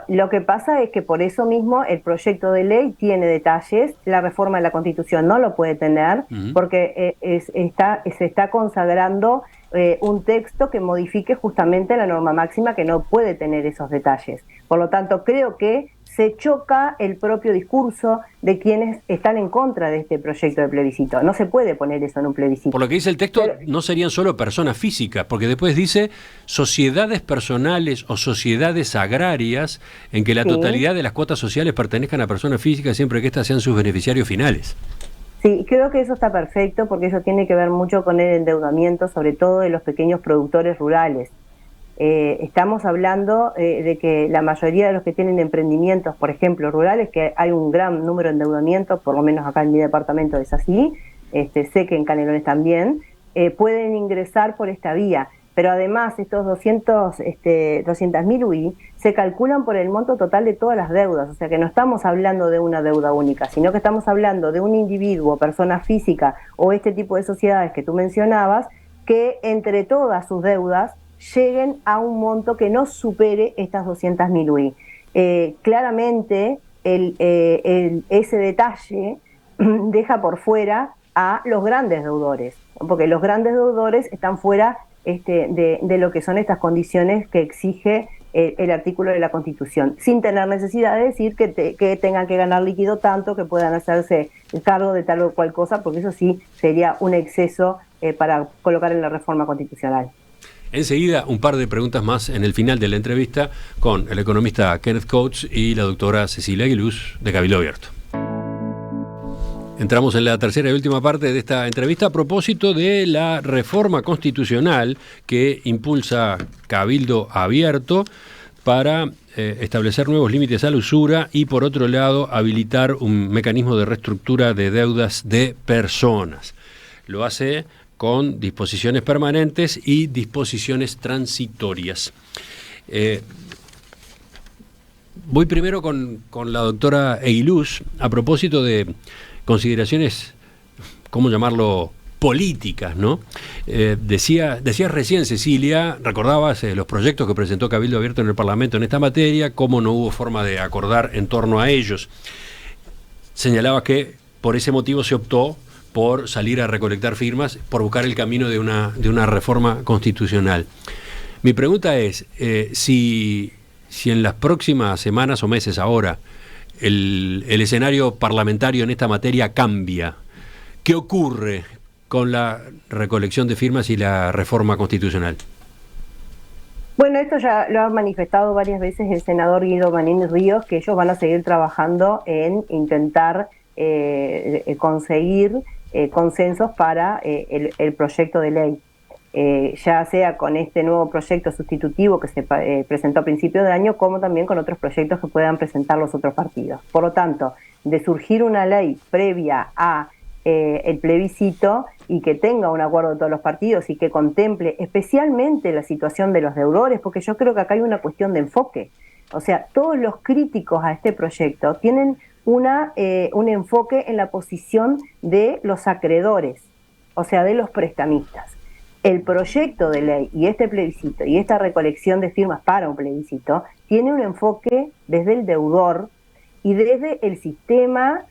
Lo que pasa es que por eso mismo el proyecto de ley tiene detalles, la reforma de la Constitución no lo puede tener, porque se está consagrando un texto que modifique justamente la norma máxima que no puede tener esos detalles. Por lo tanto, creo que se choca el propio discurso de quienes están en contra de este proyecto de plebiscito. No se puede poner eso en un plebiscito. Por lo que dice el texto, no serían solo personas físicas, porque después dice sociedades personales o sociedades agrarias en que la totalidad de las cuotas sociales pertenezcan a personas físicas siempre que éstas sean sus beneficiarios finales. Sí, creo que eso está perfecto porque eso tiene que ver mucho con el endeudamiento, sobre todo de los pequeños productores rurales. Estamos hablando de que la mayoría de los que tienen emprendimientos, por ejemplo, rurales, que hay un gran número de endeudamientos, por lo menos acá en mi departamento es así, sé que en Canelones también, pueden ingresar por esta vía. Pero además estos 200.000 UI se calculan por el monto total de todas las deudas, o sea que no estamos hablando de una deuda única, sino que estamos hablando de un individuo, persona física o este tipo de sociedades que tú mencionabas, que entre todas sus deudas lleguen a un monto que no supere estas 200.000 UI. Claramente ese detalle deja por fuera a los grandes deudores, porque los grandes deudores están fuera de lo que son estas condiciones que exige el artículo de la Constitución, sin tener necesidad de decir que tengan que ganar líquido tanto, que puedan hacerse cargo de tal o cual cosa, porque eso sí sería un exceso para colocar en la reforma constitucional. Enseguida, un par de preguntas más en el final de la entrevista con el economista Kenneth Coates y la doctora Cecilia Aguiluz de Cabildo Abierto. Entramos en la tercera y última parte de esta entrevista a propósito de la reforma constitucional que impulsa Cabildo Abierto para establecer nuevos límites a la usura y, por otro lado, habilitar un mecanismo de reestructura de deudas de personas. Lo hace con disposiciones permanentes y disposiciones transitorias. Voy primero con la doctora Aguiluz a propósito de consideraciones, ¿cómo llamarlo?, políticas, ¿no? Decías recién, Cecilia, recordabas los proyectos que presentó Cabildo Abierto en el Parlamento en esta materia, cómo no hubo forma de acordar en torno a ellos. Señalabas que por ese motivo se optó por salir a recolectar firmas, por buscar el camino de una reforma constitucional. Mi pregunta es, si en las próximas semanas o meses ahora el escenario parlamentario en esta materia cambia, ¿qué ocurre con la recolección de firmas y la reforma constitucional? Bueno, esto ya lo ha manifestado varias veces el senador Guido Manini Ríos, que ellos van a seguir trabajando en intentar conseguir consensos para el proyecto de ley, ya sea con este nuevo proyecto sustitutivo que se presentó a principio de año, como también con otros proyectos que puedan presentar los otros partidos. Por lo tanto, de surgir una ley previa a el plebiscito y que tenga un acuerdo de todos los partidos y que contemple especialmente la situación de los deudores, porque yo creo que acá hay una cuestión de enfoque. O sea, todos los críticos a este proyecto tienen un enfoque en la posición de los acreedores, o sea, de los prestamistas. El proyecto de ley y este plebiscito y esta recolección de firmas para un plebiscito tiene un enfoque desde el deudor y desde el sistema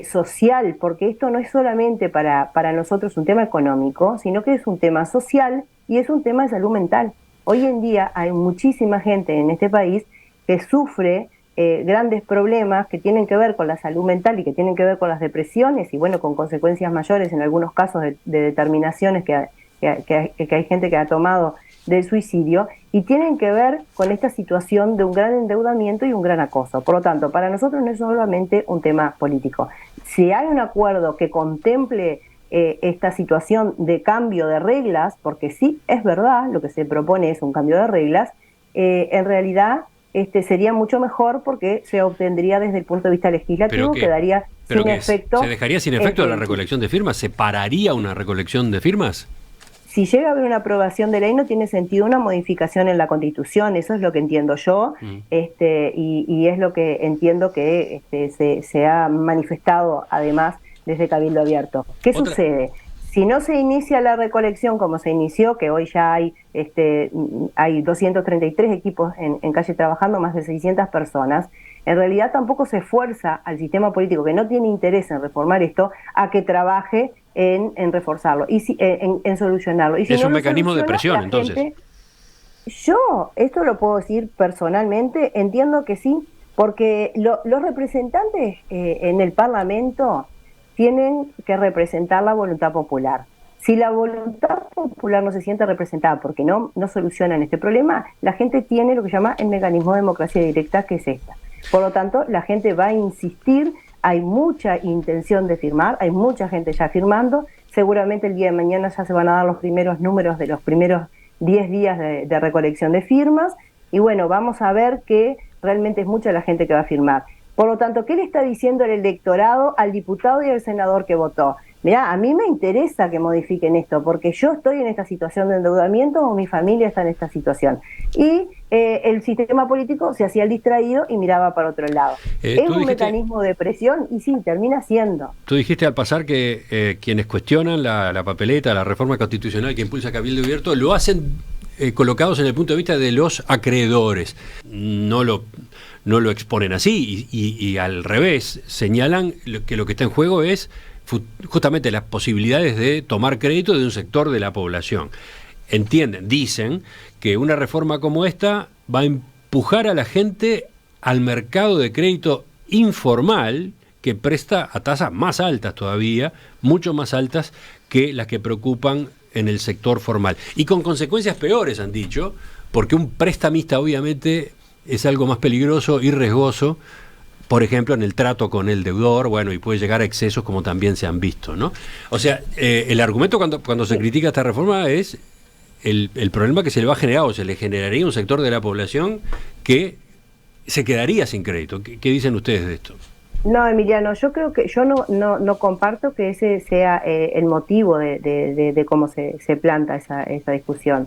social, porque esto no es solamente para nosotros un tema económico, sino que es un tema social y es un tema de salud mental. Hoy en día hay muchísima gente en este país que sufre grandes problemas que tienen que ver con la salud mental y que tienen que ver con las depresiones y, bueno, con consecuencias mayores en algunos casos de determinaciones que hay gente que ha tomado del suicidio, y tienen que ver con esta situación de un gran endeudamiento y un gran acoso. Por lo tanto, para nosotros no es solamente un tema político. Si hay un acuerdo que contemple esta situación de cambio de reglas, porque sí, es verdad, lo que se propone es un cambio de reglas, en realidad sería mucho mejor porque se obtendría desde el punto de vista legislativo, quedaría sin efecto. ¿Se dejaría sin efecto la recolección de firmas? ¿Se pararía una recolección de firmas? Si llega a haber una aprobación de ley, no tiene sentido una modificación en la Constitución. Eso es lo que entiendo yo, y es lo que entiendo que se ha manifestado además desde Cabildo Abierto. ¿Qué sucede? Si no se inicia la recolección como se inició, que hoy ya hay 233 equipos en calle trabajando, más de 600 personas, en realidad tampoco se esfuerza al sistema político, que no tiene interés en reformar esto, a que trabaje en reforzarlo, y en solucionarlo. Y si es no un mecanismo de presión, entonces. Yo, esto lo puedo decir personalmente, entiendo que sí, porque los representantes en el Parlamento tienen que representar la voluntad popular. Si la voluntad popular no se siente representada porque no solucionan este problema, la gente tiene lo que se llama el mecanismo de democracia directa, que es esta. Por lo tanto, la gente va a insistir, hay mucha intención de firmar, hay mucha gente ya firmando, seguramente el día de mañana ya se van a dar los primeros números de los primeros 10 días de recolección de firmas, y bueno, vamos a ver que realmente es mucha la gente que va a firmar. Por lo tanto, ¿qué le está diciendo el electorado al diputado y al senador que votó? Mirá, a mí me interesa que modifiquen esto, porque yo estoy en esta situación de endeudamiento o mi familia está en esta situación. Y el sistema político se hacía el distraído y miraba para otro lado. Es un mecanismo de presión y sí, termina siendo. Tú dijiste al pasar que quienes cuestionan la papeleta, la reforma constitucional que impulsa Cabildo Abierto, lo hacen colocados en el punto de vista de los acreedores. No lo exponen así y al revés, señalan que lo que está en juego es justamente las posibilidades de tomar crédito de un sector de la población. Dicen que una reforma como esta va a empujar a la gente al mercado de crédito informal, que presta a tasas más altas todavía, mucho más altas que las que preocupan en el sector formal. Y con consecuencias peores, han dicho, porque un prestamista obviamente es algo más peligroso y riesgoso, por ejemplo, en el trato con el deudor, bueno, y puede llegar a excesos como también se han visto, ¿no? O sea, el argumento cuando se critica esta reforma es el problema que se le va a generar, o se le generaría un sector de la población que se quedaría sin crédito. ¿Qué dicen ustedes de esto? No, Emiliano, yo creo que yo no comparto que ese sea el motivo de cómo se planta esa discusión.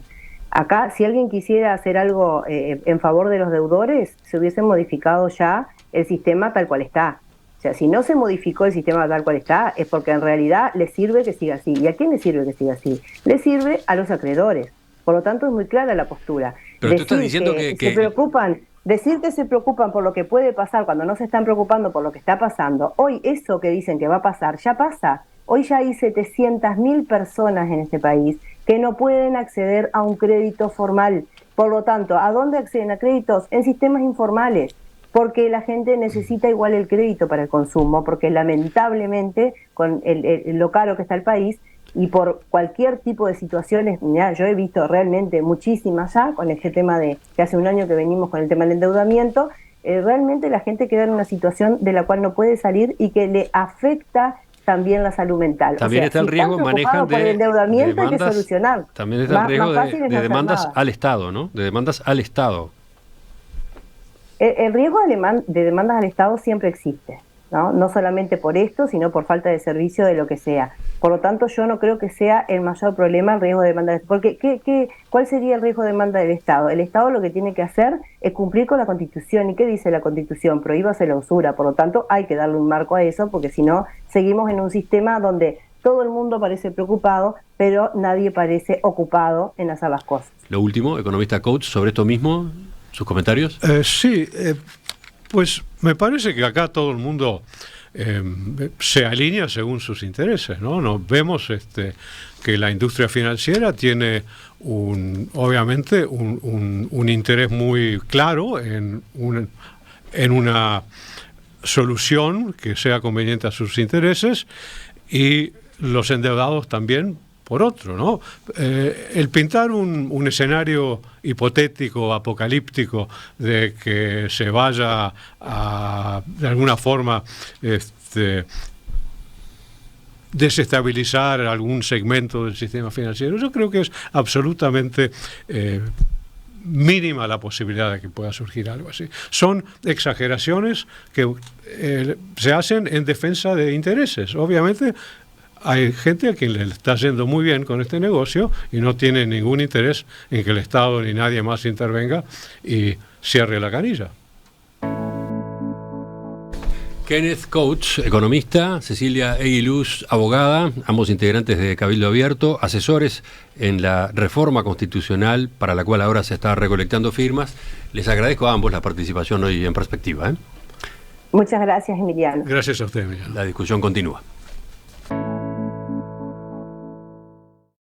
Acá, si alguien quisiera hacer algo en favor de los deudores, se hubiese modificado ya el sistema tal cual está. O sea, si no se modificó el sistema tal cual está, es porque en realidad le sirve que siga así. ¿Y a quién le sirve que siga así? Le sirve a los acreedores. Por lo tanto, es muy clara la postura. Pero tú estás diciendo que se preocupan. Decir que se preocupan por lo que puede pasar cuando no se están preocupando por lo que está pasando. Hoy eso que dicen que va a pasar, ya pasa. Hoy ya hay 700.000 personas en este país que no pueden acceder a un crédito formal. Por lo tanto, ¿a dónde acceden a créditos? En sistemas informales, porque la gente necesita igual el crédito para el consumo, porque lamentablemente, con lo caro que está el país, y por cualquier tipo de situaciones, mirá, yo he visto realmente muchísimas ya, con este tema de que hace un año que venimos con el tema del endeudamiento, realmente la gente queda en una situación de la cual no puede salir y que le afecta también la salud mental. También está el riesgo, manejan por el endeudamiento, demandas, hay que solucionar. También está el riesgo de demandas al Estado, ¿no? De demandas al Estado. El riesgo de demandas al Estado siempre existe, ¿no? No solamente por esto, sino por falta de servicio de lo que sea. Por lo tanto, yo no creo que sea el mayor problema el riesgo de demanda del Estado. Porque, ¿cuál sería el riesgo de demanda del Estado? El Estado lo que tiene que hacer es cumplir con la Constitución. ¿Y qué dice la Constitución? Prohíbase la usura. Por lo tanto, hay que darle un marco a eso, porque si no, seguimos en un sistema donde todo el mundo parece preocupado, pero nadie parece ocupado en hacer las cosas. Lo último, economista coach, sobre esto mismo, sus comentarios. Pues me parece que acá todo el mundo se alinea según sus intereses, ¿no? Nos vemos que la industria financiera tiene obviamente un interés muy claro en una solución que sea conveniente a sus intereses, y los endeudados también por otro, ¿no? El pintar un escenario hipotético, apocalíptico, de que se vaya a, de alguna forma, desestabilizar algún segmento del sistema financiero, yo creo que es absolutamente mínima la posibilidad de que pueda surgir algo así. Son exageraciones que se hacen en defensa de intereses. Obviamente, hay gente a quien le está yendo muy bien con este negocio y no tiene ningún interés en que el Estado ni nadie más intervenga y cierre la canilla. Kenneth Coates, economista, Cecilia Eguiluz, abogada, ambos integrantes de Cabildo Abierto, asesores en la reforma constitucional para la cual ahora se está recolectando firmas. Les agradezco a ambos la participación hoy en Perspectiva. Muchas gracias, Emiliano. Gracias a usted, Emiliano. La discusión continúa.